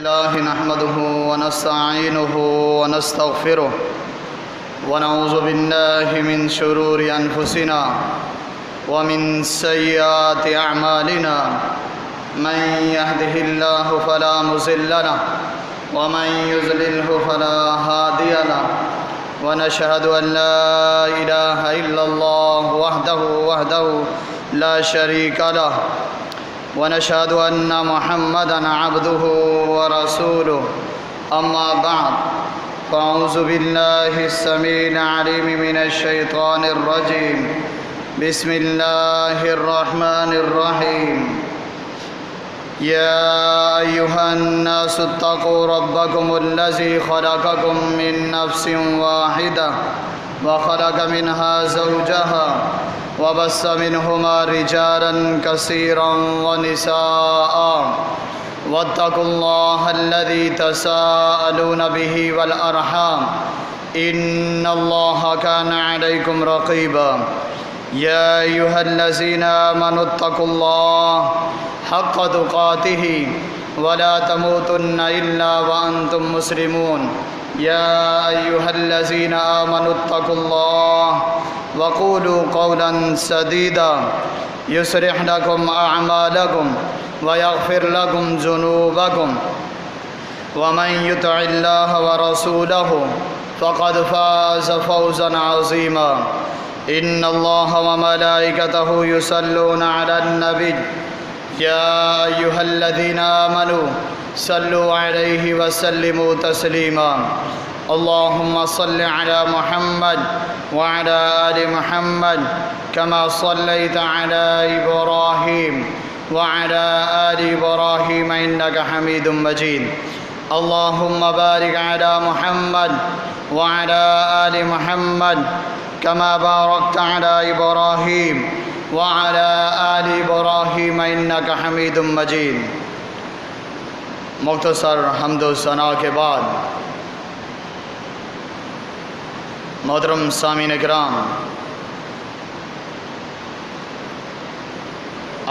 الله نحمده ونستعينه ونستغفره ونعوذ بالله من شرور أنفسنا ومن سيئات أعمالنا من يهده الله فلا مضل له ومن يضلله فلا هادي له ونشهد أن لا إله إلا الله وحده لا شريك له ونشهد أن محمدًا عبده ورسوله أما بعد فأعوذ بالله السميع العليم من الشيطان الرجيم بسم الله الرحمن الرحيم يا أيها الناس اتقوا ربكم الذي خلقكم من نفس واحدة وخلق منها زوجها وبث منهما رجالا كثيرا ونساء واتقوا الله الذي تساءلون به والأرحام إن الله كان عليكم رقيبا يا أيها الذين آمنوا اتقوا الله حق تقاته ولا تموتن إلا وأنتم مسلمون يا أيها الذين آمنوا اتقوا الله وقولوا قولا سديدا يصلح لكم أعمالكم ويغفر لكم ذنوبكم ومن يطع الله ورسوله فقد فاز فوزا عظيما إن الله وملائكته يصلون على النبي يا أيها الذين آمنوا صلوا عليه وسلموا تسليما اللهم صل على محمد وعلى آل محمد كما صليت على إبراهيم وعلى آل إبراهيم إنك حميد مجيد اللهم بارك على محمد وعلى آل محمد كما باركت على إبراهيم وعلى آل إبراهيم إنك حميد مجيد مختصر حمد و ثنا کے بعد محترم سامعین کرام،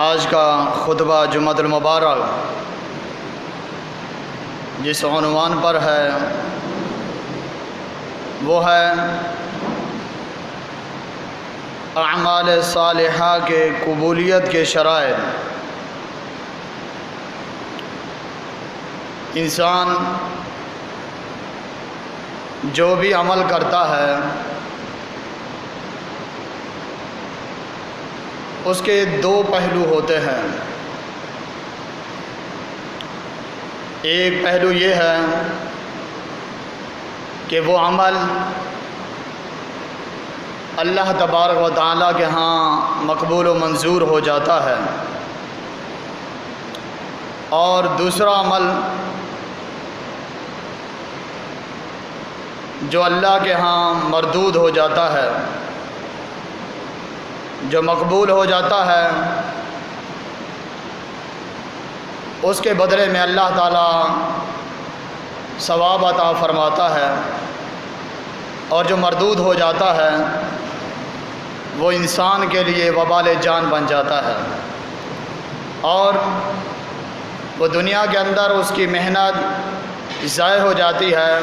آج کا خطبہ جمعۃ المبارک جس عنوان پر ہے وہ ہے اعمال صالحہ کے قبولیت کے شرائط۔ انسان جو بھی عمل کرتا ہے اس کے دو پہلو ہوتے ہیں۔ ایک پہلو یہ ہے کہ وہ عمل اللہ تبارک و تعالیٰ کے ہاں مقبول و منظور ہو جاتا ہے، اور دوسرا عمل جو اللہ کے ہاں مردود ہو جاتا ہے، جو مقبول ہو جاتا ہے، اس کے بدلے میں اللہ تعالیٰ ثواب عطا فرماتا ہے، اور جو مردود ہو جاتا ہے وہ انسان کے لیے وبال جان بن جاتا ہے، اور وہ دنیا کے اندر اس کی محنت ضائع ہو جاتی ہے،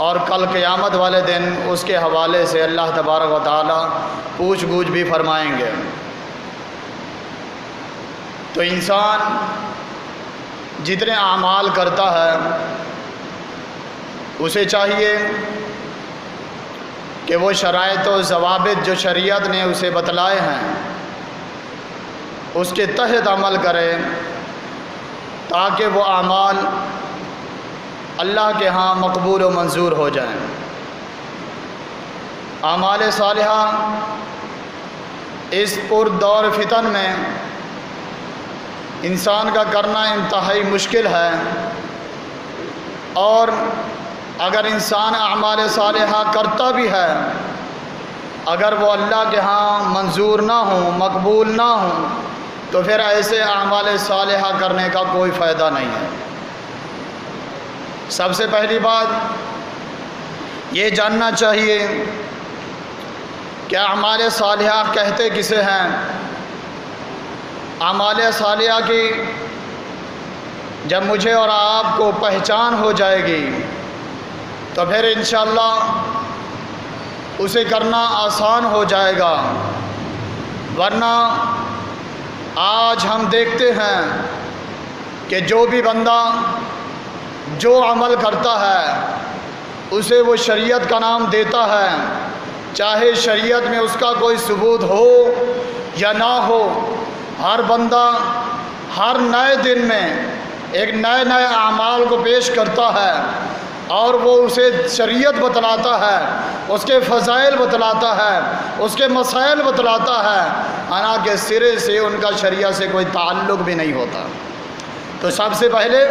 اور کل قیامت والے دن اس کے حوالے سے اللہ تبارک و تعالی پوچھ گچھ بھی فرمائیں گے۔ تو انسان جتنے اعمال کرتا ہے اسے چاہیے کہ وہ شرائط و ضوابط جو شریعت نے اسے بتلائے ہیں اس کے تحت عمل کرے، تاکہ وہ اعمال اللہ کے ہاں مقبول و منظور ہو جائیں۔ اعمال صالحہ اس پر دور فتن میں انسان کا کرنا انتہائی مشکل ہے، اور اگر انسان اعمال صالحہ کرتا بھی ہے، اگر وہ اللہ کے ہاں منظور نہ ہوں، مقبول نہ ہوں، تو پھر ایسے اعمال صالحہ کرنے کا کوئی فائدہ نہیں ہے۔ سب سے پہلی بات یہ جاننا چاہیے کہ اعمال صالحہ کہتے کسے ہیں۔ اعمال صالحہ کی جب مجھے اور آپ کو پہچان ہو جائے گی تو پھر انشاءاللہ اسے کرنا آسان ہو جائے گا، ورنہ آج ہم دیکھتے ہیں کہ جو بھی بندہ جو عمل کرتا ہے اسے وہ شریعت کا نام دیتا ہے، چاہے شریعت میں اس کا کوئی ثبوت ہو یا نہ ہو۔ ہر بندہ ہر نئے دن میں ایک نئے اعمال کو پیش کرتا ہے اور وہ اسے شریعت بتلاتا ہے، اس کے فضائل بتلاتا ہے، اس کے مسائل بتلاتا ہے، حالانکہ سرے سے ان کا شریعت سے کوئی تعلق بھی نہیں ہوتا۔ تو سب سے پہلے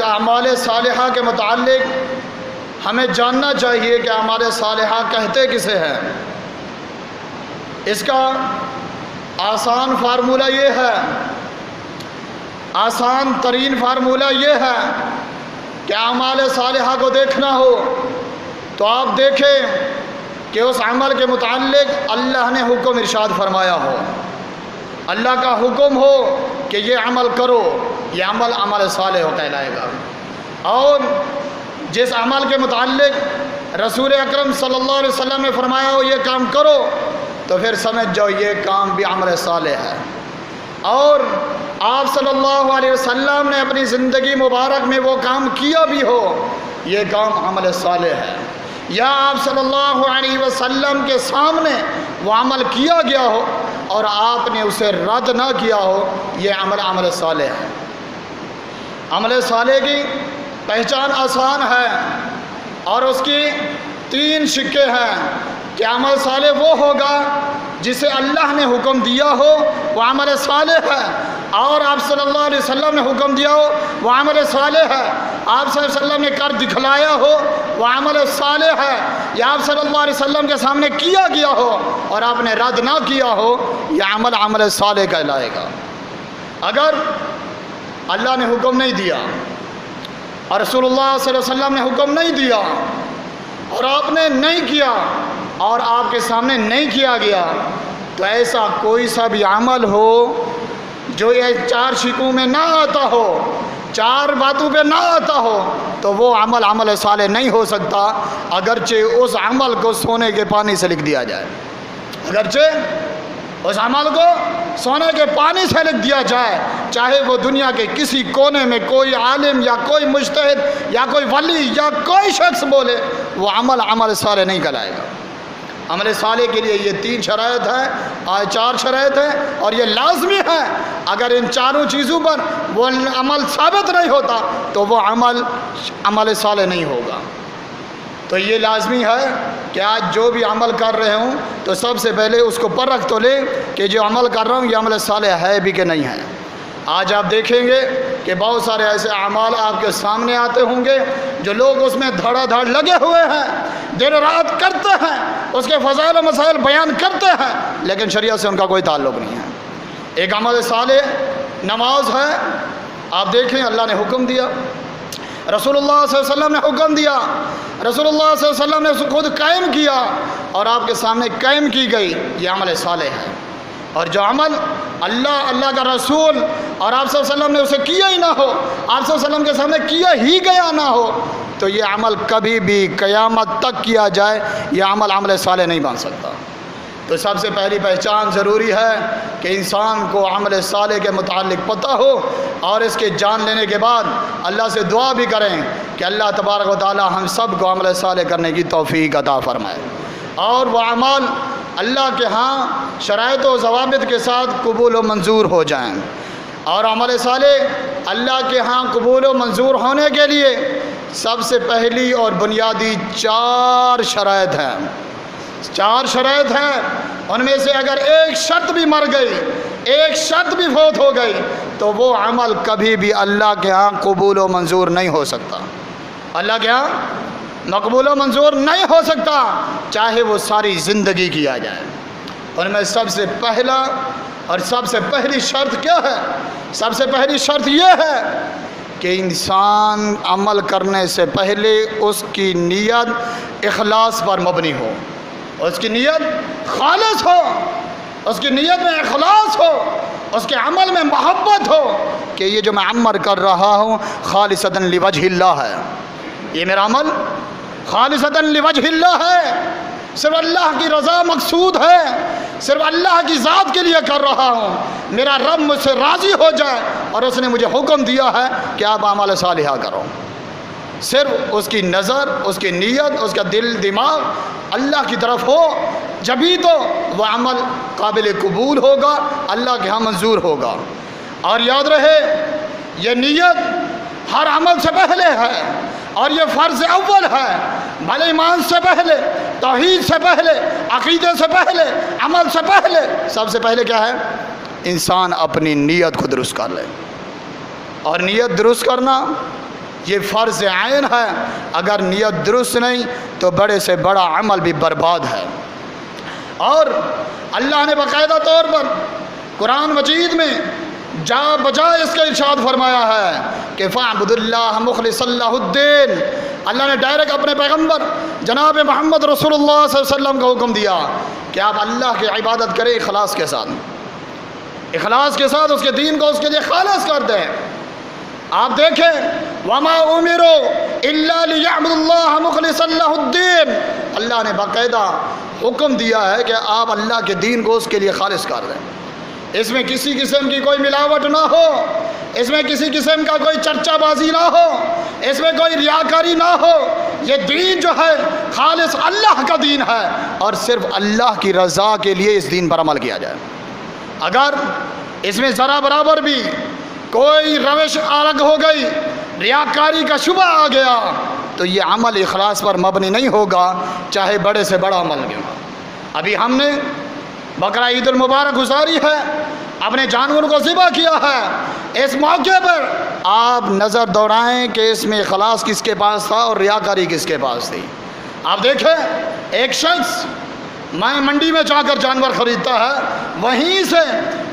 اعمال صالحہ کے متعلق ہمیں جاننا چاہیے کہ اعمال صالحہ کہتے کسے ہیں۔ اس کا آسان فارمولہ یہ ہے، آسان ترین فارمولہ یہ ہے کہ اعمال صالحہ کو دیکھنا ہو تو آپ دیکھیں کہ اس عمل کے متعلق اللہ نے حکم ارشاد فرمایا ہو، اللہ کا حکم ہو کہ یہ عمل کرو، یہ عمل صالح کہلائے گا۔ اور جس عمل کے متعلق رسول اکرم صلی اللہ علیہ وسلم نے فرمایا ہو یہ کام کرو، تو پھر سمجھ جاؤ یہ کام بھی عمل صالح ہے۔ اور آپ صلی اللہ علیہ وسلم نے اپنی زندگی مبارک میں وہ کام کیا بھی ہو، یہ کام عمل صالح ہے۔ یا آپ صلی اللہ علیہ وسلم کے سامنے وہ عمل کیا گیا ہو اور آپ نے اسے رد نہ کیا ہو، یہ عمل صالح ہے۔ عمل صالح کی پہچان آسان ہے اور اس کی 3 شکے ہیں کہ عمل صالح وہ ہوگا جسے اللہ نے حکم دیا ہو، وہ عمل صالح ہے، اور آپ صلی اللہ علیہ وسلم نے حکم دیا ہو وہ عمل صالح ہے، آپ صلی اللہ علیہ وسلم نے کر دکھلایا ہو وہ عمل صالح ہے، یا آپ صلی اللہ علیہ وسلم کے سامنے کیا گیا ہو اور آپ نے رد نہ کیا ہو، یہ عمل صالح کہلائے گا۔ اگر اللہ نے حکم نہیں دیا اور رسول اللہ صلی اللہ علیہ وسلم نے حکم نہیں دیا اور آپ نے نہیں کیا اور آپ کے سامنے نہیں کیا گیا، تو ایسا کوئی سا بھی عمل ہو جو یہ 4 شکوں میں نہ آتا ہو، 4 باتوں پہ نہ آتا ہو، تو وہ عمل صالح نہیں ہو سکتا، اگرچہ اس عمل کو سونے کے پانی سے لکھ دیا جائے، اگرچہ اس عمل کو سونے کے پانی سے لکھ دیا جائے، چاہے وہ دنیا کے کسی کونے میں کوئی عالم یا کوئی مجتہد یا کوئی ولی یا کوئی شخص بولے، وہ عمل صالح نہیں کہلائے گا۔ عمل صالح کے لیے یہ 3 شرائط ہیں، 4 شرائط ہیں، اور یہ لازمی ہے۔ اگر ان 4 چیزوں پر وہ عمل ثابت نہیں ہوتا تو وہ عمل صالح نہیں ہوگا۔ تو یہ لازمی ہے کہ آج جو بھی عمل کر رہے ہوں تو سب سے پہلے اس کو پرکھ تو لیں کہ جو عمل کر رہا ہوں یہ عمل صالح ہے بھی کہ نہیں ہے۔ آج آپ دیکھیں گے کہ بہت سارے ایسے اعمال آپ کے سامنے آتے ہوں گے جو لوگ اس میں دھڑا دھڑ لگے ہوئے ہیں، دن رات کرتے ہیں، اس کے فضائل و مسائل بیان کرتے ہیں، لیکن شریعت سے ان کا کوئی تعلق نہیں ہے۔ ایک عمل صالح نماز ہے، آپ دیکھیں اللہ نے حکم دیا، رسول اللہ صلی اللہ علیہ وسلم نے حکم دیا، رسول اللہ صلی اللہ علیہ وسلم نے اسے خود قائم کیا اور آپ کے سامنے قائم کی گئی، یہ عمل صالح ہے۔ اور جو عمل اللہ کا رسول اور آپ صلی اللہ علیہ وسلم نے اسے کیا ہی نہ ہو، آپ صلی اللہ علیہ وسلم کے سامنے کیا ہی گیا نہ ہو، تو یہ عمل کبھی بھی قیامت تک کیا جائے یہ عمل صالح نہیں بن سکتا۔ تو سب سے پہلی پہچان ضروری ہے کہ انسان کو عمل صالح کے متعلق پتہ ہو، اور اس کے جان لینے کے بعد اللہ سے دعا بھی کریں کہ اللہ تبارک و تعالی ہم سب کو عمل صالح کرنے کی توفیق عطا فرمائے، اور وہ اعمال اللہ کے ہاں شرائط و ضوابط کے ساتھ قبول و منظور ہو جائیں۔ اور عمل صالح اللہ کے ہاں قبول و منظور ہونے کے لیے سب سے پہلی اور بنیادی 4 شرائط ہیں، 4 شرائط ہیں۔ ان میں سے اگر ایک شرط بھی مر گئی، ایک شرط بھی فوت ہو گئی، تو وہ عمل کبھی بھی اللہ کے ہاں قبول و منظور نہیں ہو سکتا، اللہ کے ہاں مقبول و منظور نہیں ہو سکتا، چاہے وہ ساری زندگی کیا جائے۔ ان میں سب سے پہلا اور سب سے پہلی شرط کیا ہے؟ سب سے پہلی شرط یہ ہے کہ انسان عمل کرنے سے پہلے اس کی نیت اخلاص پر مبنی ہو، اس کی نیت خالص ہو، اس کی نیت میں اخلاص ہو، اس کے عمل میں محبت ہو کہ یہ جو میں عمل کر رہا ہوں خالصتاً لوجہ اللہ ہے، یہ میرا عمل خالصتاً لوجہ اللہ ہے، صرف اللہ کی رضا مقصود ہے، صرف اللہ کی ذات کے لیے کر رہا ہوں، میرا رب مجھ سے راضی ہو جائے اور اس نے مجھے حکم دیا ہے کہ آپ اعمال صالحہ کرو، صرف اس کی نظر، اس کی نیت، اس کا دل دماغ اللہ کی طرف ہو، جبھی تو وہ عمل قابل قبول ہوگا، اللہ کے ہاں منظور ہوگا۔ اور یاد رہے یہ نیت ہر عمل سے پہلے ہے اور یہ فرض اول ہے، بھلے ایمان سے پہلے، توحید سے پہلے، عقیدے سے پہلے، عمل سے پہلے، سب سے پہلے کیا ہے؟ انسان اپنی نیت کو درست کر لے، اور نیت درست کرنا یہ فرض عین ہے، اگر نیت درست نہیں تو بڑے سے بڑا عمل بھی برباد ہے۔ اور اللہ نے باقاعدہ طور پر قرآن مجید میں جا بجائے اس کا ارشاد فرمایا ہے کہ فَاعْبُدُ اللَّهَ مُخْلِصًا لَهُ الدِّينَ، اللہ نے ڈائریکٹ اپنے پیغمبر جناب محمد رسول اللہ صلی اللہ علیہ وسلم کا حکم دیا کہ آپ اللہ کی عبادت کریں اخلاص کے ساتھ، اخلاص کے ساتھ اس کے دین کو اس کے لیے خالص کر دیں۔ آپ دیکھیں وَمَا أُمِرُوا إِلَّا لِيَعْبُدُوا اللَّهَ مُخْلِصًا لَهُ الدِّينَ، اللہ نے باقاعدہ حکم دیا ہے کہ آپ اللہ کے دین کو اس کے لیے خالص کر دیں، اس میں کسی قسم کی کوئی ملاوٹ نہ ہو، اس میں کسی قسم کا کوئی چرچا بازی نہ ہو، اس میں کوئی ریاکاری نہ ہو، یہ دین جو ہے خالص اللہ کا دین ہے اور صرف اللہ کی رضا کے لیے اس دین پر عمل کیا جائے۔ اگر اس میں ذرا برابر بھی کوئی روش الگ ہو گئی، ریاکاری کا شبہ آ گیا تو یہ عمل اخلاص پر مبنی نہیں ہوگا، چاہے بڑے سے بڑا عمل کیوں۔ ابھی ہم نے بقرہ عید المبارک گزاری ہے، اپنے جانور کو ذبح کیا ہے، اس موقع پر آپ نظر دوڑائیں کہ اس میں اخلاص کس کے پاس تھا اور ریاکاری کس کے پاس تھی۔ آپ دیکھیں ایک شخص میں منڈی میں جا کر جانور خریدتا ہے، وہیں سے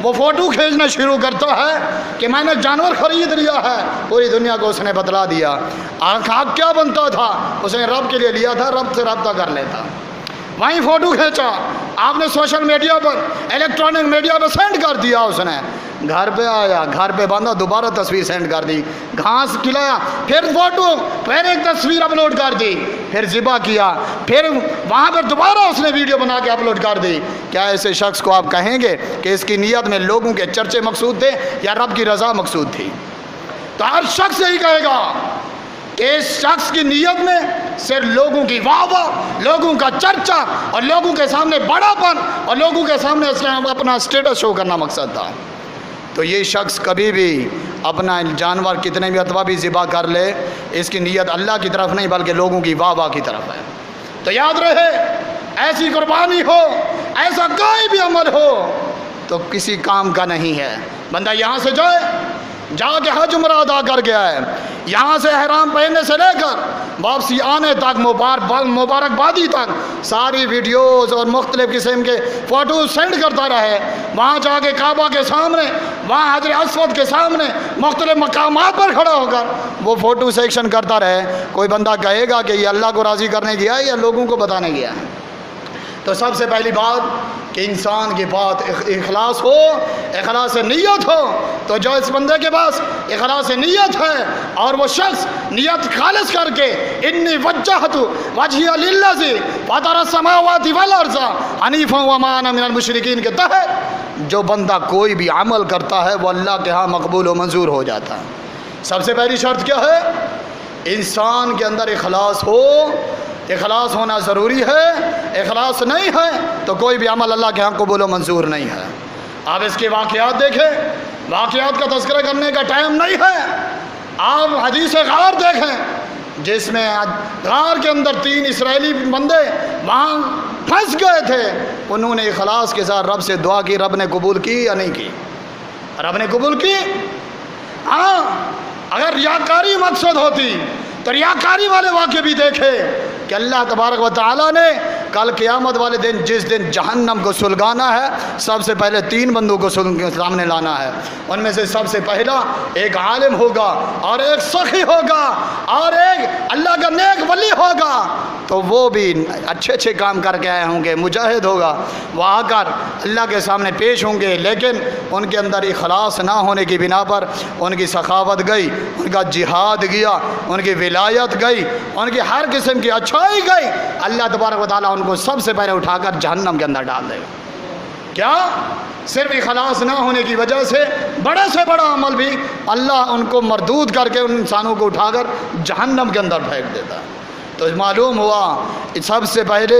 وہ فوٹو کھینچنا شروع کرتا ہے کہ میں نے جانور خرید لیا ہے، پوری دنیا کو اس نے بتلا دیا۔ حق کیا بنتا تھا؟ اس نے رب کے لیے لیا تھا، رب سے رابطہ کر لیتا، وہیں فوٹو کھینچا، آپ نے سوشل میڈیا پر، الیکٹرانک میڈیا پر سینڈ کر دیا، اس نے گھر پہ آیا، گھر پہ باندھا، دوبارہ تصویر سینڈ کر دی، گھاس کھلایا، پھر فوٹو، پھر ایک تصویر اپلوڈ کر دی، پھر ذبح کیا، پھر وہاں پر دوبارہ اس نے ویڈیو بنا کے اپلوڈ کر دی۔ کیا ایسے شخص کو آپ کہیں گے کہ اس کی نیت میں لوگوں کے چرچے مقصود تھے یا رب کی رضا مقصود تھی؟ تو ہر شخص یہی کہے گا کہ اس شخص کی نیت میں صرف لوگوں کی واہ واہ، لوگوں کا چرچا اور لوگوں کے سامنے بڑا پن اور لوگوں کے سامنے اپنا اسٹیٹس شو کرنا مقصد تھا۔ تو یہ شخص کبھی بھی اپنا جانور کتنے بھی اتبا بھی ذبح کر لے، اس کی نیت اللہ کی طرف نہیں بلکہ لوگوں کی واہ واہ کی طرف ہے۔ تو یاد رہے ایسی قربانی ہو، ایسا کوئی بھی عمل ہو تو کسی کام کا نہیں ہے۔ بندہ یہاں سے جا کے حج عمرہ ادا کر گیا ہے، یہاں سے احرام پہننے سے لے کر واپسی آنے تک، مبارکبادی تک ساری ویڈیوز اور مختلف قسم کے فوٹوز سینڈ کرتا رہے، وہاں جا کے کعبہ کے سامنے، وہاں حجر اسود کے سامنے مختلف مقامات پر کھڑا ہو کر وہ فوٹو سیکشن کرتا رہے۔ کوئی بندہ کہے گا کہ یہ اللہ کو راضی کرنے گیا ہے یا لوگوں کو بتانے گیا ہے؟ تو سب سے پہلی بات کہ انسان کے پاس اخلاص ہو، اخلاص نیت ہو۔ تو جو اس بندے کے پاس اخلاص نیت ہے اور وہ شخص نیت خالص کر کے انی وجہت وجہی للذی فطر السماوات والارض حنیفا وما انا من المشرکین کے تحت جو بندہ کوئی بھی عمل کرتا ہے وہ اللہ کے ہاں مقبول و منظور ہو جاتا ہے۔ سب سے پہلی شرط کیا ہے؟ انسان کے اندر اخلاص ہو، اخلاص ہونا ضروری ہے۔ اخلاص نہیں ہے تو کوئی بھی عمل اللہ کے ہاں قبول و منظور نہیں ہے۔ آپ اس کے واقعات دیکھیں، واقعات کا تذکرہ کرنے کا ٹائم نہیں ہے۔ آپ حدیث غار دیکھیں جس میں غار کے اندر 3 اسرائیلی بندے وہاں پھنس گئے تھے، انہوں نے اخلاص کے ساتھ رب سے دعا کی، رب نے قبول کی یا نہیں کی؟ رب نے قبول کی۔ ہاں اگر ریاکاری مقصد ہوتی تو ریاکاری والے واقعے بھی دیکھے کہ اللہ تبارک و تعالیٰ نے کل قیامت والے دن جس دن جہنم کو سلگانا ہے، سب سے پہلے 3 بندوں کو سامنے لانا ہے۔ ان میں سے سب سے پہلا ایک عالم ہوگا، اور ایک سخی ہوگا، اور ایک اللہ کا نیک ولی ہوگا۔ تو وہ بھی اچھے اچھے کام کر کے آئے ہوں گے، مجاہد ہوگا، وہ آ کر اللہ کے سامنے پیش ہوں گے، لیکن ان کے اندر اخلاص نہ ہونے کی بنا پر ان کی سخاوت گئی، ان کا جہاد گیا، ان کی ولایت گئی، ان کی ہر قسم کی اچھائی گئی۔ اللہ تبارک و تعالیٰ ان کو سب سے پہلے اٹھا کر جہنم کے اندر ڈال دے گا۔ کیا؟ صرف اخلاص نہ ہونے کی وجہ سے بڑے سے بڑا عمل بھی اللہ ان کو مردود کر کے ان انسانوں کو اٹھا کر جہنم کے اندر پھینک دیتا ہے۔ تو معلوم ہوا سب سے پہلے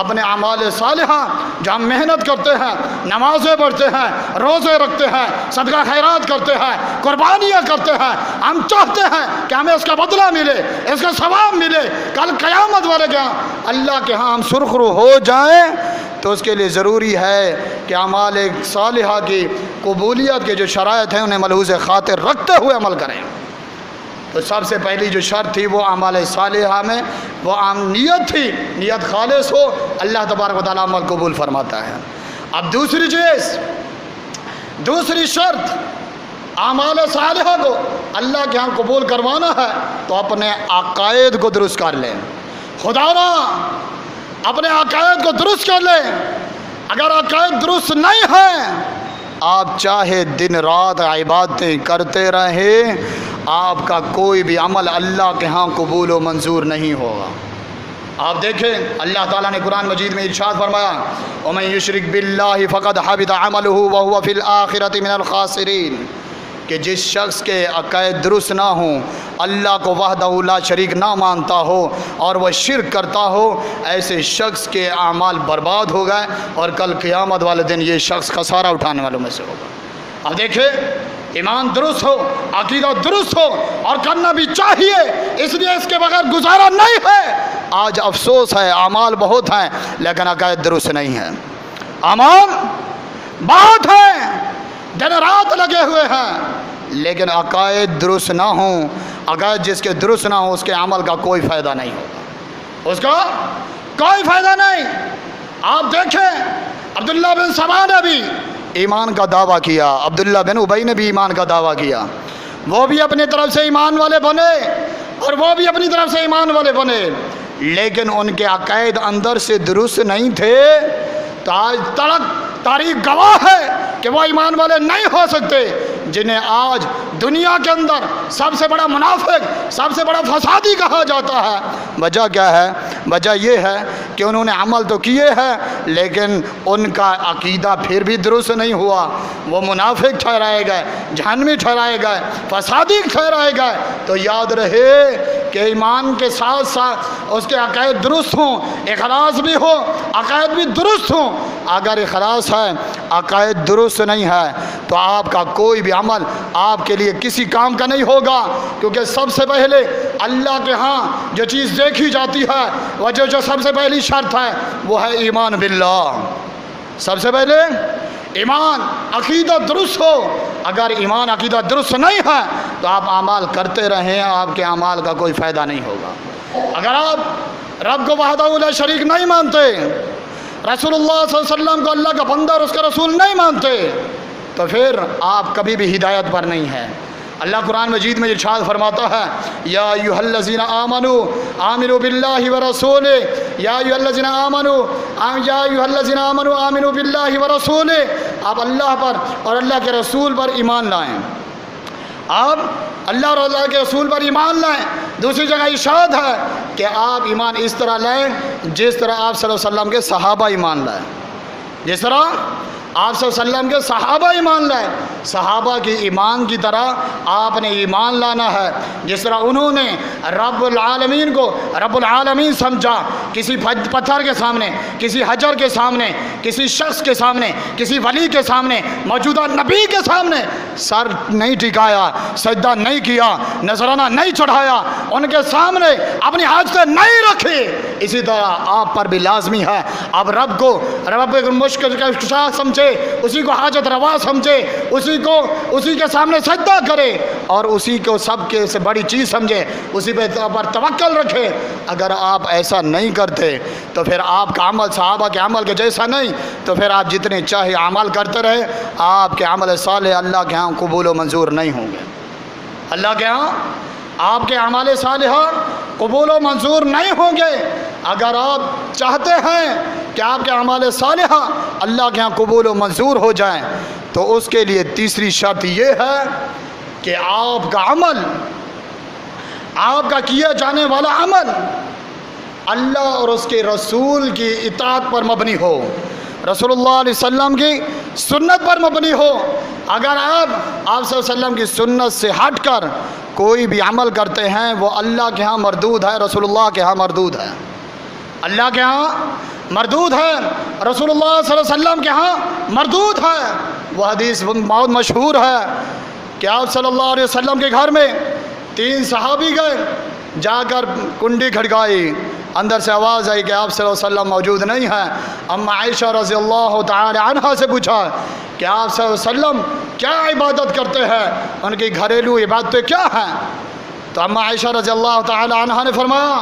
اپنے اعمال صالحہ جو ہم محنت کرتے ہیں، نمازیں پڑھتے ہیں، روزے رکھتے ہیں، صدقہ خیرات کرتے ہیں، قربانیاں کرتے ہیں، ہم چاہتے ہیں کہ ہمیں اس کا بدلہ ملے، اس کا ثواب ملے، کل قیامت والے کے ہاں اللہ کے ہاں ہم سرخرو ہو جائیں، تو اس کے لیے ضروری ہے کہ اعمال صالحہ کی قبولیت کے جو شرائط ہیں انہیں ملحوظ خاطر رکھتے ہوئے عمل کریں۔ تو سب سے پہلی جو شرط تھی وہ اعمال صالحہ میں وہ عام نیت تھی، نیت خالص ہو، اللہ تبارک و تعالیٰ عمل قبول فرماتا ہے۔ اب دوسری چیز، دوسری شرط، اعمال صالحہ کو اللہ کے ہاں قبول کروانا ہے تو اپنے عقائد کو درست کر لیں۔ خدا را اپنے عقائد کو درست کر لیں۔ اگر عقائد درست نہیں ہیں، آپ چاہے دن رات عبادتیں کرتے رہیں، آپ کا کوئی بھی عمل اللہ کے ہاں قبول و منظور نہیں ہوگا۔ آپ دیکھیں اللہ تعالیٰ نے قرآن مجید میں ارشاد فرمایا وَمَن يُشْرِكْ بِاللَّهِ فَقَدْ حَبِطَ عَمَلُهُ وَهُوَ فِي الْآخِرَةِ مِنَ الْخَاسِرِينَ، کہ جس شخص کے عقائد درست نہ ہوں، اللہ کو وحدہ لا شریک نہ مانتا ہو اور وہ شرک کرتا ہو، ایسے شخص کے اعمال برباد ہو گئے اور کل قیامت والے دن یہ شخص خسارہ اٹھانے والوں میں سے ہوگا۔ اب دیکھیں ایمان درست ہو، عقیدہ درست ہو، اور کرنا بھی چاہیے، اس لیے اس کے بغیر گزارا نہیں ہے۔ آج افسوس ہے اعمال بہت ہیں لیکن عقائد درست نہیں ہیں، اعمال بہت ہیں، دن رات لگے ہوئے ہیں، لیکن عقائد درست نہ ہوں، عقائد جس کے درست نہ ہوں اس کے عمل کا کوئی فائدہ نہیں ہوگا، اس کا کوئی فائدہ نہیں۔ آپ دیکھیں عبداللہ بن سبا نے بھی ایمان کا دعویٰ کیا، عبداللہ بن ابی نے بھی ایمان کا دعویٰ کیا، وہ بھی اپنی طرف سے ایمان والے بنے اور وہ بھی اپنی طرف سے ایمان والے بنے، لیکن ان کے عقائد اندر سے درست نہیں تھے، تو آج تک تاریخ گواہ ہے کہ وہ ایمان والے نہیں ہو سکتے، جنہیں آج دنیا کے اندر سب سے بڑا منافق، سب سے بڑا فسادی کہا جاتا ہے۔ وجہ کیا ہے؟ وجہ یہ ہے کہ انہوں نے عمل تو کیے ہیں لیکن ان کا عقیدہ پھر بھی درست نہیں ہوا، وہ منافق ٹھہرائے گئے، جہنمی ٹھہرائے گئے، فسادی ٹھہرائے گئے۔ تو یاد رہے کہ ایمان کے ساتھ ساتھ اس کے عقائد درست ہوں، اخلاص بھی ہو، عقائد بھی درست ہوں۔ اگر اخلاص ہے، عقائد درست نہیں ہے، تو آپ کا کوئی بھی عمل آپ کے لیے کسی کام کا نہیں ہوگا، کیونکہ سب سے پہلے اللہ کے ہاں جو چیز دیکھی جاتی ہے، وہ جو سب سے پہلی شرط ہے وہ ہے ایمان باللہ۔ سب سے پہلے ایمان، عقیدہ درست ہو۔ اگر ایمان عقیدہ درست نہیں ہے تو آپ اعمال کرتے رہیں، آپ کے اعمال کا کوئی فائدہ نہیں ہوگا۔ اگر آپ رب کو وحدہ لا شریک نہیں مانتے، رسول اللہ صلی اللہ علیہ وسلم کو اللہ کا بندہ اور اس کا رسول نہیں مانتے، تو پھر آپ کبھی بھی ہدایت پر نہیں ہیں۔ اللہ قرآن مجید میں ارشاد فرماتا ہے یا ایھا الذین آمنوا آمنوا باللہ ورسولہ، یا ایھا الذین آمنوا آمنوا باللہ ورسولہ، آپ اللہ پر اور اللہ کے رسول پر ایمان لائیں، آپ اللہ اور اللہ کے رسول پر ایمان لائیں۔ دوسری جگہ ارشاد ہے کہ آپ ایمان اس طرح لائیں جس طرح آپ صلی اللہ علیہ وسلم کے صحابہ ایمان لائیں، جس طرح آپ صلی اللہ علیہ وسلم کے صحابہ ایمان لائے، صحابہ کی ایمان کی طرح آپ نے ایمان لانا ہے، جس طرح انہوں نے رب العالمین کو رب العالمین سمجھا، کسی پتھر کے سامنے، کسی حجر کے سامنے، کسی شخص کے سامنے، کسی ولی کے سامنے، موجودہ نبی کے سامنے سر نہیں ٹکایا، سجدہ نہیں کیا، نذرانہ نہیں چڑھایا، ان کے سامنے اپنی حاجتیں نہیں رکھی۔ اسی طرح آپ پر بھی لازمی ہے اب رب کو رب مشکل کا کشا سمجھے، اسی کو حاجت روا سمجھے، اسی کے سامنے سجدہ کرے اور اسی کو سب کے سے بڑی چیز سمجھے، اسی پر توکل رکھے۔ اگر آپ ایسا نہیں کرتے تو پھر آپ کا عمل صحابہ کے عمل کے جیسا نہیں، تو پھر آپ جتنے چاہے عمل کرتے رہے، آپ کے عمل صالح اللہ کے ہاں قبول و منظور نہیں ہوں گے۔ اللہ کے ہاں آپ کے اعمال صالحہ قبول و منظور نہیں ہوں گے۔ اگر آپ چاہتے ہیں کہ آپ کے اعمال صالحہ اللہ کے ہاں قبول و منظور ہو جائیں تو اس کے لیے تیسری شرط یہ ہے کہ آپ کا عمل، آپ کا کیا جانے والا عمل اللہ اور اس کے رسول کی اطاعت پر مبنی ہو، رسول اللہ علیہ وسلم کی سنت پر مبنی ہو۔ اگر آپ صلی اللہ علیہ وسلم کی سنت سے ہٹ کر کوئی بھی عمل کرتے ہیں وہ اللہ کے ہاں مردود ہے، رسول اللہ کے ہاں مردود ہے، اللہ کے ہاں مردود ہے، رسول اللہ صلی اللہ علیہ وسلم کے ہاں مردود ہے۔ وہ حدیث بہت مشہور ہے کہ آپ صلی اللہ علیہ وسلم کے گھر میں 3 صحابی گئے، جا کر کنڈی کھڑکائی، اندر سے آواز آئی کہ آپ صلی اللہ علیہ وسلم موجود نہیں ہیں۔ اما عائشہ رضی اللہ تعالی عنہا سے پوچھا کہ آپ صلی اللہ علیہ وسلم کیا عبادت کرتے ہیں، ان کی گھریلو عبادتیں کیا ہیں؟ تو اما عائشہ رضی اللہ تعالی عنہا نے فرمایا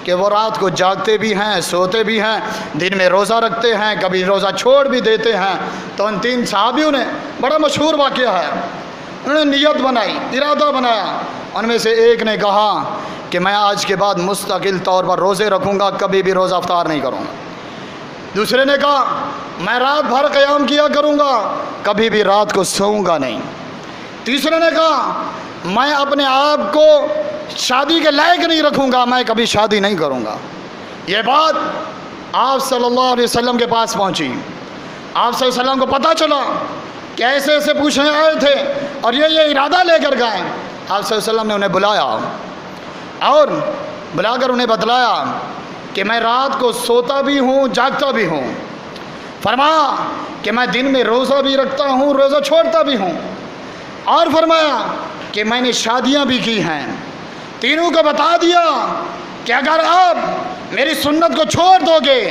کہ وہ رات کو جاگتے بھی ہیں، سوتے بھی ہیں، دن میں روزہ رکھتے ہیں، کبھی روزہ چھوڑ بھی دیتے ہیں۔ تو ان 3 صحابیوں نے، بڑا مشہور واقعہ ہے، انہوں نے نیت بنائی، ارادہ بنایا۔ ان میں سے ایک نے کہا کہ میں آج کے بعد مستقل طور پر روزے رکھوں گا، کبھی بھی روزہ افطار نہیں کروں گا۔ دوسرے نے کہا میں رات بھر قیام کیا کروں گا، کبھی بھی رات کو سوؤں گا نہیں۔ تیسرے نے کہا میں اپنے آپ کو شادی کے لائق نہیں رکھوں گا، میں کبھی شادی نہیں کروں گا۔ یہ بات آپ صلی اللہ علیہ وسلم کے پاس پہنچی، آپ صلی اللہ علیہ وسلم کو پتہ چلا کہ ایسے ایسے پوچھنے آئے تھے اور یہ ارادہ لے کر گئے۔ آپ صلی اللہ علیہ وسلم نے انہیں بلایا اور بلا کر انہیں بتلایا کہ میں رات کو سوتا بھی ہوں، جاگتا بھی ہوں۔ فرمایا کہ میں دن میں روزہ بھی رکھتا ہوں، روزہ چھوڑتا بھی ہوں، اور فرمایا کہ میں نے شادیاں بھی کی ہیں۔ تینوں کو بتا دیا کہ اگر آپ میری سنت کو چھوڑ دو گے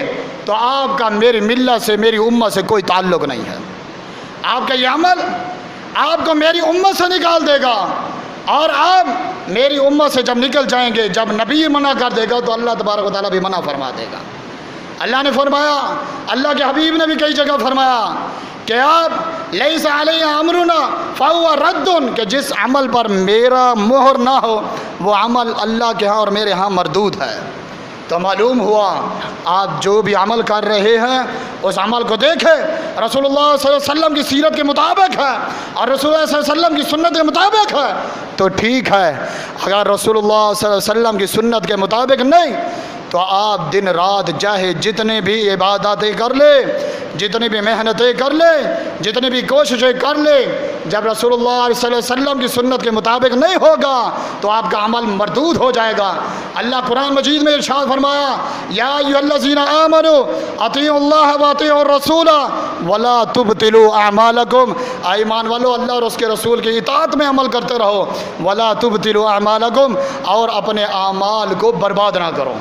تو آپ کا میری ملت سے، میری امت سے کوئی تعلق نہیں ہے۔ آپ کا یہ عمل آپ کو میری امت سے نکال دے گا، اور آپ میری امت سے جب نکل جائیں گے، جب نبی منع کر دے گا تو اللہ تبارک و تعالیٰ بھی منع فرما دے گا۔ اللہ نے فرمایا، اللہ کے حبیب نے بھی کئی جگہ فرمایا کہ آپ لیس علیہ امرنا فہو رد، کہ جس عمل پر میرا مہر نہ ہو وہ عمل اللہ کے ہاں اور میرے ہاں مردود ہے۔ تو معلوم ہوا آپ جو بھی عمل کر رہے ہیں اس عمل کو دیکھیں رسول اللہ صلی اللہ علیہ وسلم کی سیرت کے مطابق ہے اور رسول اللہ صلی اللہ علیہ وسلم کی سنت کے مطابق ہے تو ٹھیک ہے۔ اگر رسول اللہ صلی اللہ علیہ وسلم کی سنت کے مطابق نہیں تو آپ دن رات چاہے جتنے بھی عبادتیں کر لے، جتنی بھی محنتیں کر لے، جتنی بھی کوششیں کر لے، جب رسول اللہ صلی اللہ علیہ وسلم کی سنت کے مطابق نہیں ہوگا تو آپ کا عمل مردود ہو جائے گا۔ اللہ قرآن مجید میں ارشاد فرمایا یا ایھا الذین آمنوا اطیعوا اللہ واطیعوا الرسول ولا تبطلوا اعمالکم، ایمان والو اللہ اور اس کے رسول کی اطاعت میں عمل کرتے رہو، ولا تبطلوا اعمالکم، اور اپنے اعمال کو برباد نہ کرو۔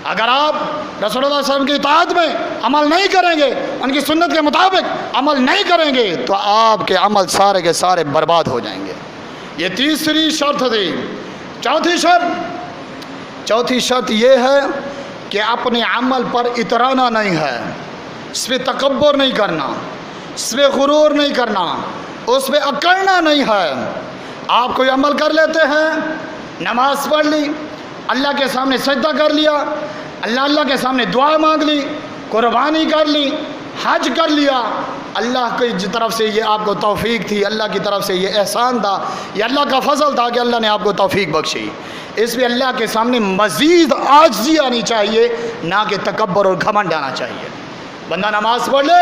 اگر آپ رسول اللہ صلی اللہ علیہ وسلم کی اطاعت میں عمل نہیں کریں گے، ان کی سنت کے مطابق عمل نہیں کریں گے تو آپ کے عمل سارے کے سارے برباد ہو جائیں گے۔ یہ تیسری شرط تھی۔ چوتھی شرط یہ ہے کہ اپنے عمل پر اترانا نہیں ہے، اس پہ تکبر نہیں کرنا، اس پہ غرور نہیں کرنا، اس پہ اکڑنا نہیں ہے۔ آپ کوئی عمل کر لیتے ہیں، نماز پڑھ لی، اللہ کے سامنے سجدہ کر لیا، اللہ کے سامنے دعا مانگ لی، قربانی کر لی، حج کر لیا، اللہ کی طرف سے یہ آپ کو توفیق تھی، اللہ کی طرف سے یہ احسان تھا، یہ اللہ کا فضل تھا کہ اللہ نے آپ کو توفیق بخشی۔ اس پہ اللہ کے سامنے مزید عاجزی آنی چاہیے، نہ کہ تکبر اور گھمنڈ آنا چاہیے۔ بندہ نماز پڑھ لے،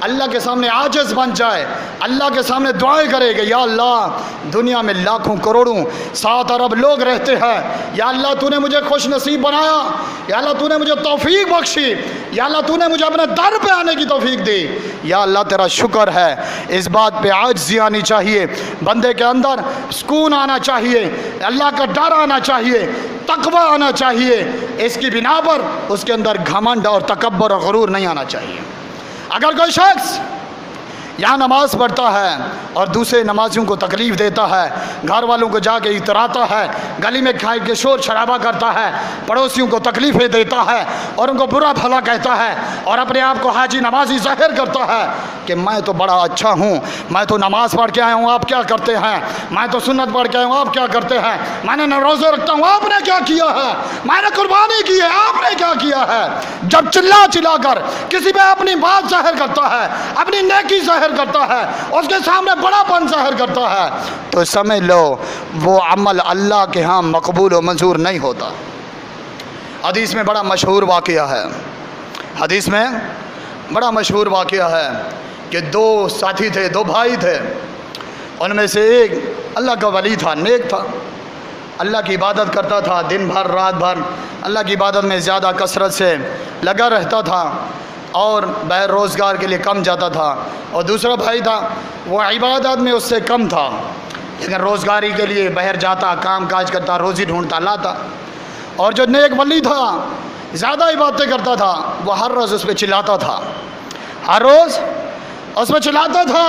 اللہ کے سامنے عاجز بن جائے، اللہ کے سامنے دعائیں کرے کہ یا اللہ دنیا میں لاکھوں کروڑوں 7 ارب لوگ رہتے ہیں، یا اللہ تو نے مجھے خوش نصیب بنایا، یا اللہ تو نے مجھے توفیق بخشی، یا اللہ تو نے مجھے اپنے در پہ آنے کی توفیق دی، یا اللہ تیرا شکر ہے۔ اس بات پہ عاجزی آنی چاہیے، بندے کے اندر سکون آنا چاہیے، اللہ کا ڈر آنا چاہیے، تقوی آنا چاہیے، اس کی بنا پر اس کے اندر گھمنڈ اور تکبر اور غرور نہیں آنا چاہیے۔ اگر کوئی شخص یہاں نماز پڑھتا ہے اور دوسرے نمازیوں کو تکلیف دیتا ہے، گھر والوں کو جا کے اتراتا ہے، گلی میں کھائے کے شور شرابہ کرتا ہے، پڑوسیوں کو تکلیفیں دیتا ہے اور ان کو برا بھلا کہتا ہے، اور اپنے آپ کو حاجی نمازی ظاہر کرتا ہے کہ میں تو بڑا اچھا ہوں، میں تو نماز پڑھ کے آیا ہوں، آپ کیا کرتے ہیں؟ میں تو سنت پڑھ کے آیا ہوں، آپ کیا کرتے ہیں؟ میں نے روزے رکھتا ہوں، آپ نے کیا کیا ہے؟ میں نے قربانی کی ہے، آپ نے کیا کیا ہے؟ جب چلا چلا کر کسی میں اپنی بات ظاہر کرتا ہے، اپنی نیکی ظاہر کرتا ہے، اس کے سامنے بڑا پن ظاہر کرتا ہے، تو سمجھ لو وہ عمل اللہ کے ہاں مقبول و منظور نہیں ہوتا۔ حدیث میں بڑا مشہور واقعہ ہے، حدیث میں بڑا مشہور واقعہ ہے کہ دو ساتھی تھے، دو بھائی تھے، ان میں سے ایک اللہ کا ولی تھا، نیک تھا، اللہ کی عبادت کرتا تھا، دن بھر رات بھر اللہ کی عبادت میں زیادہ کثرت سے لگا رہتا تھا اور بہر روزگار کے لیے کم جاتا تھا، اور دوسرا بھائی تھا وہ عبادت میں اس سے کم تھا لیکن روزگاری کے لیے بہر جاتا، کام کاج کرتا، روزی ڈھونڈتا لاتا، اور جو نیک ولی تھا زیادہ عبادتیں کرتا تھا وہ ہر روز اس پہ چلاتا تھا، ہر روز اس پہ چلاتا تھا،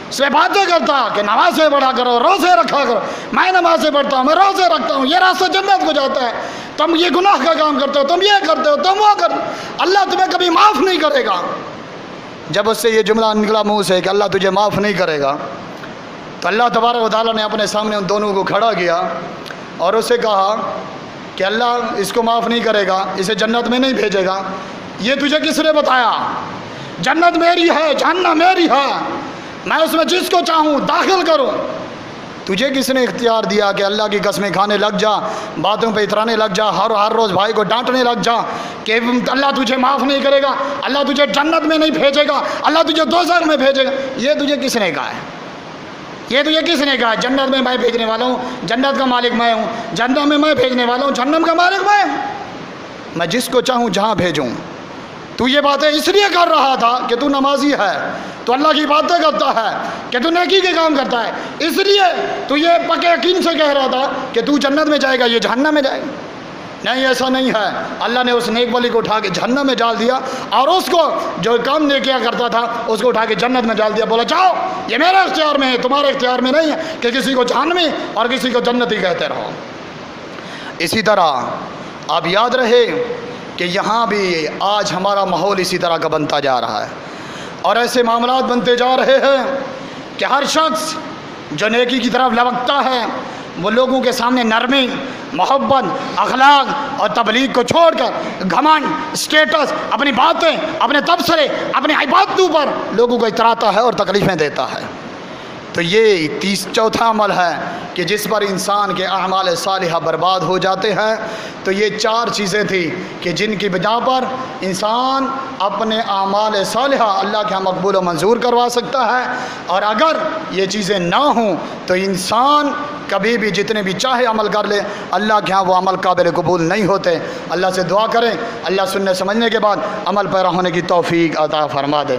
اس سے باتیں کرتا کہ نمازیں پڑھا کرو، روزے رکھا کرو، میں نمازیں پڑھتا ہوں، میں روزے رکھتا ہوں، یہ راستہ جنت کو جاتا ہے، تم یہ گناہ کا کام کرتے ہو، تم یہ کرتے ہو، تم وہ کرتے ہو، اللہ تمہیں کبھی معاف نہیں کرے گا۔ جب اس سے یہ جملہ نکلا منہ سے کہ اللہ تجھے معاف نہیں کرے گا، تو اللہ تبارک و تعالیٰ نے اپنے سامنے ان دونوں کو کھڑا کیا اور اسے کہا کہ اللہ اس کو معاف نہیں کرے گا، اسے جنت میں نہیں بھیجے گا، یہ تجھے کس نے بتایا؟ جنت میری ہے، جہنم میری ہے، میں اس میں جس کو چاہوں داخل کروں، تجھے کس نے اختیار دیا کہ اللہ کی قسمیں کھانے لگ جا، باتوں پہ اترانے لگ جا، ہر روز بھائی کو ڈانٹنے لگ جا کہ اللہ تجھے معاف نہیں کرے گا، اللہ تجھے جنت میں نہیں بھیجے گا، اللہ تجھے دوزخ میں بھیجے گا؟ یہ تجھے کس نے کہا ہے؟ یہ تجھے کس نے کہا؟ جنت میں بھیجنے والا ہوں، جنت کا مالک میں ہوں، جنت میں بھیجنے والا ہوں، جہنم کا مالک میں ہوں، میں جس کو چاہوں جہاں بھیجوں۔ تو یہ باتیں اس لیے کر رہا تھا کہ تو نمازی ہے، تو اللہ کی باتیں کرتا ہے، کہ تو نیکی کے کام کرتا ہے، اس لیے تو یہ پکے یقین سے کہہ رہا تھا کہ تو جنت میں جائے گا، یہ جہنم میں جائے گا۔ نہیں، ایسا نہیں ہے، اللہ نے اس نیک ولی کو اٹھا کے جہنم میں ڈال دیا اور اس کو جو کام نیکیاں کرتا تھا اس کو اٹھا کے جنت میں ڈال دیا، بولا جاؤ یہ میرے اختیار میں ہے، تمہارے اختیار میں نہیں ہے کہ کسی کو جہنمی اور کسی کو جنتی کہتے رہو۔ اسی طرح آپ یاد رہے کہ یہاں بھی آج ہمارا ماحول اسی طرح کا بنتا جا رہا ہے اور ایسے معاملات بنتے جا رہے ہیں کہ ہر شخص جو نیکی کی طرف لبکتا ہے وہ لوگوں کے سامنے نرمی، محبت، اخلاق اور تبلیغ کو چھوڑ کر گھمنڈ، اسٹیٹس، اپنی باتیں، اپنے تبصرے، اپنی عبادتوں پر لوگوں کو اتراتا ہے اور تکلیفیں دیتا ہے۔ تو یہ چوتھا عمل ہے کہ جس پر انسان کے اعمال صالحہ برباد ہو جاتے ہیں۔ تو یہ چار چیزیں تھیں کہ جن کی بنا پر انسان اپنے اعمال صالحہ اللہ کے ہاں مقبول و منظور کروا سکتا ہے، اور اگر یہ چیزیں نہ ہوں تو انسان کبھی بھی جتنے بھی چاہے عمل کر لے، اللہ کے ہاں وہ عمل قابل قبول نہیں ہوتے۔ اللہ سے دعا کریں اللہ سننے سمجھنے کے بعد عمل پیرا ہونے کی توفیق عطا فرما دیں۔